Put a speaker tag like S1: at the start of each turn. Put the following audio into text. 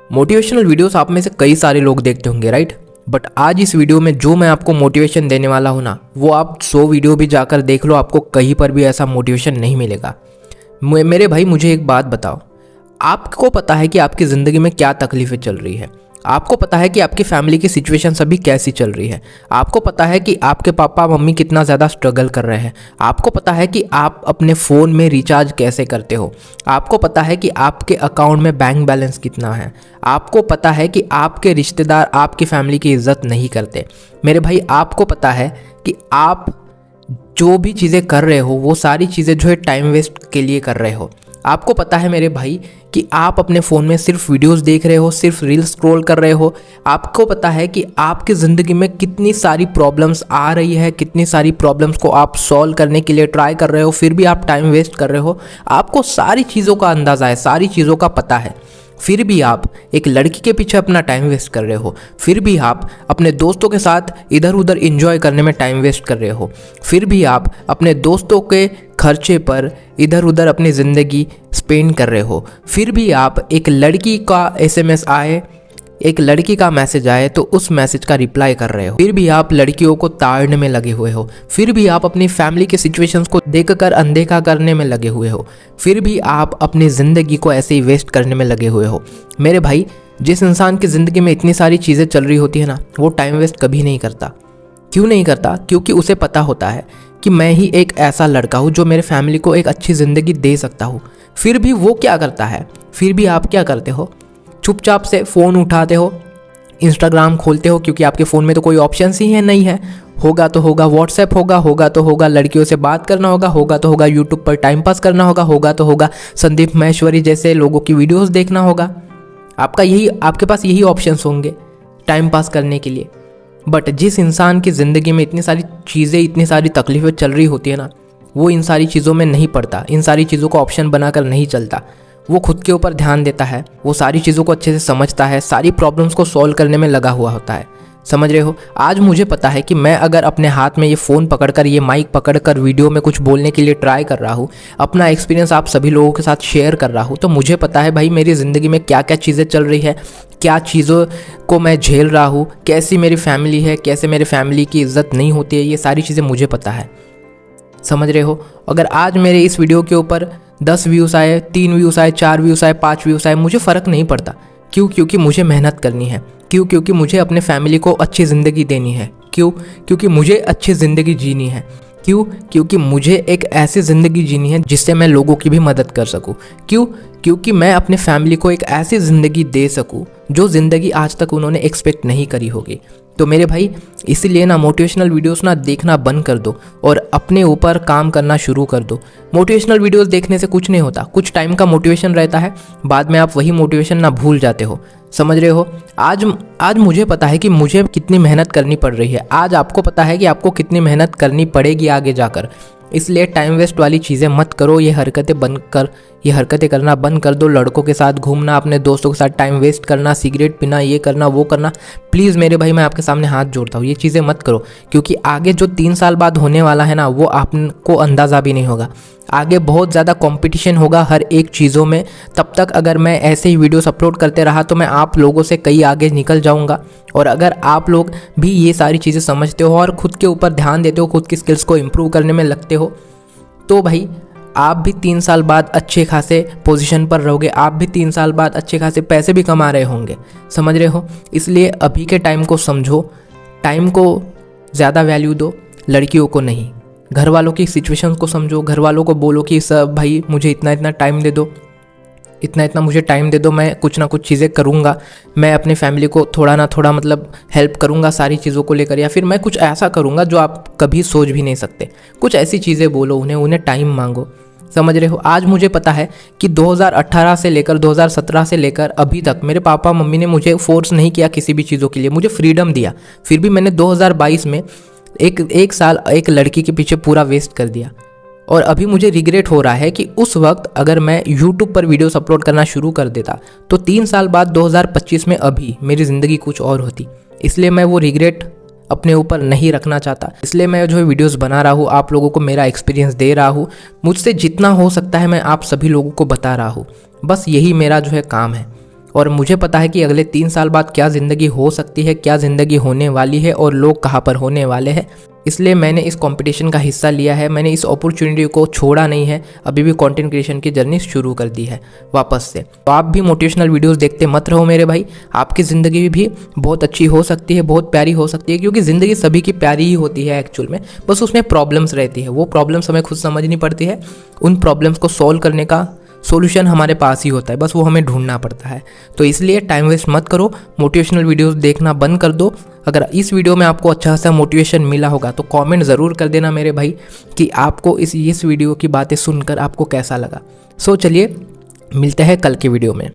S1: Motivational videos आप में से कई सारे लोग देखते होंगे, राइट। बट आज इस वीडियो में जो मैं आपको मोटिवेशन देने वाला हूँ ना, वो आप 100 वीडियो भी जाकर देख लो, आपको कहीं पर भी ऐसा मोटिवेशन नहीं मिलेगा। मेरे भाई मुझे एक बात बताओ, आपको पता है कि आपकी ज़िंदगी में क्या तकलीफ़ें चल रही है? आपको पता है कि आपकी फैमिली की सिचुएशन अभी कैसी चल रही है? आपको पता है कि आपके पापा मम्मी कितना ज़्यादा स्ट्रगल कर रहे हैं? आपको पता है कि आप अपने फ़ोन में रिचार्ज कैसे करते हो? आपको पता है कि आपके अकाउंट में बैंक बैलेंस कितना है? आपको पता है कि आपके रिश्तेदार आपकी फैमिली की इज्जत नहीं करते? मेरे भाई आपको पता है कि आप जो भी चीज़ें कर रहे हो वो सारी चीज़ें जो है टाइम वेस्ट के लिए कर रहे हो। आपको पता है मेरे भाई कि आप अपने फ़ोन में सिर्फ वीडियोस देख रहे हो, सिर्फ रील्स स्क्रॉल कर रहे हो। आपको पता है कि आपकी ज़िंदगी में कितनी सारी प्रॉब्लम्स आ रही है, कितनी सारी प्रॉब्लम्स को आप सॉल्व करने के लिए ट्राई कर रहे हो, फिर भी आप टाइम वेस्ट कर रहे हो। आपको सारी चीज़ों का अंदाज़ा है, सारी चीज़ों का पता है, फिर भी आप एक लड़की के पीछे अपना टाइम वेस्ट कर रहे हो। फिर भी आप अपने दोस्तों के साथ इधर उधर एंजॉय करने में टाइम वेस्ट कर रहे हो। फिर भी आप अपने दोस्तों के खर्चे पर इधर उधर अपनी ज़िंदगी स्पेंड कर रहे हो। फिर भी आप एक लड़की का एसएमएस आए, एक लड़की का मैसेज आए तो उस मैसेज का रिप्लाई कर रहे हो। फिर भी आप लड़कियों को ताड़ने में लगे हुए हो। फिर भी आप अपनी फैमिली के सिचुएशंस को देखकर अनदेखा करने में लगे हुए हो। फिर भी आप अपनी ज़िंदगी को ऐसे ही वेस्ट करने में लगे हुए हो। मेरे भाई, जिस इंसान की ज़िंदगी में इतनी सारी चीज़ें चल रही होती है ना, वो टाइम वेस्ट कभी नहीं करता। क्यों नहीं करता? क्योंकि उसे पता होता है कि मैं ही एक ऐसा लड़का हूँ जो मेरे फैमिली को एक अच्छी ज़िंदगी दे सकता हूँ। फिर भी वो क्या करता है? फिर भी आप क्या करते हो? चुपचाप से फ़ोन उठाते हो, इंस्टाग्राम खोलते हो, क्योंकि आपके फ़ोन में तो कोई ऑप्शन ही है नहीं है। होगा तो होगा व्हाट्सएप, होगा तो होगा लड़कियों से बात करना, होगा तो होगा यूट्यूब पर टाइम पास करना, होगा तो होगा संदीप महेश्वरी जैसे लोगों की वीडियोस देखना होगा। आपके पास यही ऑप्शंस होंगे टाइम पास करने के लिए। बट जिस इंसान की ज़िंदगी में इतनी सारी चीज़ें, इतनी सारी तकलीफ़ें चल रही होती है ना, वो इन सारी चीज़ों में नहीं पड़ता, इन सारी चीज़ों को ऑप्शन बनाकर नहीं चलता। वो खुद के ऊपर ध्यान देता है, वो सारी चीज़ों को अच्छे से समझता है, सारी प्रॉब्लम्स को सॉल्व करने में लगा हुआ होता है। समझ रहे हो? आज मुझे पता है कि मैं अगर अपने हाथ में ये फ़ोन पकड़कर, ये माइक पकड़कर वीडियो में कुछ बोलने के लिए ट्राई कर रहा हूँ, अपना एक्सपीरियंस आप सभी लोगों के साथ शेयर कर रहा हूँ, तो मुझे पता है भाई मेरी ज़िंदगी में क्या क्या चीज़ें चल रही है, क्या चीज़ों को मैं झेल रहा हूँ, कैसी मेरी फैमिली है, कैसे मेरे फैमिली की इज्जत नहीं होती है, ये सारी चीज़ें मुझे पता है। समझ रहे हो? अगर आज मेरे इस वीडियो के ऊपर 10 व्यूज़ आए, 3 व्यूज़ आए, 4 व्यूज़ आए, 5 व्यूज़ आए, मुझे फ़र्क नहीं पड़ता। क्यों? क्योंकि मुझे मेहनत करनी है। क्यों? क्योंकि मुझे अपने फैमिली को अच्छी ज़िंदगी देनी है। क्यों? क्योंकि मुझे अच्छी ज़िंदगी जीनी है। क्यों? क्योंकि मुझे एक ऐसी ज़िंदगी जीनी है जिससे मैं लोगों की भी मदद कर सकूं। क्यों? क्योंकि मैं अपने फैमिली को एक ऐसी ज़िंदगी दे सकूं जो ज़िंदगी आज तक उन्होंने एक्सपेक्ट नहीं करी होगी। तो मेरे भाई, इसीलिए ना मोटिवेशनल वीडियोस ना देखना बंद कर दो और अपने ऊपर काम करना शुरू कर दो। मोटिवेशनल वीडियोस देखने से कुछ नहीं होता, कुछ टाइम का मोटिवेशन रहता है, बाद में आप वही मोटिवेशन ना भूल जाते हो। समझ रहे हो? आज मुझे पता है कि मुझे कितनी मेहनत करनी पड़ रही है, आज आपको पता है कि आपको कितनी मेहनत करनी पड़ेगी आगे जाकर। इसलिए टाइम वेस्ट वाली चीज़ें मत करो, ये हरकतें करना बंद कर दो। लड़कों के साथ घूमना, अपने दोस्तों के साथ टाइम वेस्ट करना, सिगरेट पीना, ये करना वो करना, प्लीज़ मेरे भाई मैं आपके सामने हाथ जोड़ता हूँ, ये चीज़ें मत करो। क्योंकि आगे जो 3 साल बाद होने वाला है ना, वो आपको अंदाज़ा भी नहीं होगा। आगे बहुत ज़्यादा कंपटीशन होगा हर एक चीज़ों में। तब तक अगर मैं ऐसे ही वीडियोस अपलोड करते रहा तो मैं आप लोगों से कई आगे निकल जाऊंगा। और अगर आप लोग भी ये सारी चीज़ें समझते हो और खुद के ऊपर ध्यान देते हो, खुद की स्किल्स को इम्प्रूव करने में लगते हो, तो भाई आप भी 3 साल बाद अच्छे खासे पोजीशन पर रहोगे। आप भी 3 साल बाद अच्छे खासे पैसे भी कमा रहे होंगे। समझ रहे हो? इसलिए अभी के टाइम को समझो, टाइम को ज़्यादा वैल्यू दो, लड़कियों को नहीं। घर वालों की सिचुएशन को समझो, घर वालों को बोलो कि सब भाई मुझे इतना टाइम दे दो, इतना मुझे टाइम दे दो, मैं कुछ ना कुछ चीज़ें करूँगा, मैं अपनी फैमिली को थोड़ा ना थोड़ा मतलब हेल्प करूँगा सारी चीज़ों को लेकर, या फिर मैं कुछ ऐसा करूँगा जो आप कभी सोच भी नहीं सकते। कुछ ऐसी चीज़ें बोलो उन्हें टाइम मांगो। समझ रहे हो? आज मुझे पता है कि 2018 से लेकर 2017 से लेकर अभी तक मेरे पापा मम्मी ने मुझे फोर्स नहीं किया किसी भी चीज़ों के लिए, मुझे फ्रीडम दिया। फिर भी मैंने 2022 में एक साल एक लड़की के पीछे पूरा वेस्ट कर दिया। और अभी मुझे रिग्रेट हो रहा है कि उस वक्त अगर मैं यूट्यूब पर वीडियोस अपलोड करना शुरू कर देता तो 3 साल बाद 2025 में अभी मेरी ज़िंदगी कुछ और होती। इसलिए मैं वो रिग्रेट अपने ऊपर नहीं रखना चाहता, इसलिए मैं जो है वीडियोस बना रहा हूँ, आप लोगों को मेरा एक्सपीरियंस दे रहा हूँ। मुझसे जितना हो सकता है मैं आप सभी लोगों को बता रहा हूँ। बस यही मेरा जो है काम है। और मुझे पता है कि अगले 3 साल बाद क्या ज़िंदगी हो सकती है, क्या ज़िंदगी होने वाली है और लोग कहाँ पर होने वाले हैं। इसलिए मैंने इस कंपटीशन का हिस्सा लिया है, मैंने इस अपॉर्चुनिटी को छोड़ा नहीं है, अभी भी कंटेंट क्रिएशन की जर्नी शुरू कर दी है वापस से। तो आप भी मोटिवेशनल वीडियोस देखते मत रहो मेरे भाई, आपकी ज़िंदगी भी बहुत अच्छी हो सकती है, बहुत प्यारी हो सकती है, क्योंकि ज़िंदगी सभी की प्यारी ही होती है एक्चुअल में, बस उसमें प्रॉब्लम्स रहती है। वो प्रॉब्लम्स हमें खुद समझनी पड़ती है, उन प्रॉब्लम्स को सॉल्व करने का सॉल्यूशन हमारे पास ही होता है, बस वो हमें ढूंढना पड़ता है। तो इसलिए टाइम वेस्ट मत करो, मोटिवेशनल वीडियोस देखना बंद कर दो। अगर इस वीडियो में आपको अच्छा सा मोटिवेशन मिला होगा तो कमेंट ज़रूर कर देना मेरे भाई कि आपको इस वीडियो की बातें सुनकर आपको कैसा लगा। सो चलिए मिलते हैं कल के वीडियो में।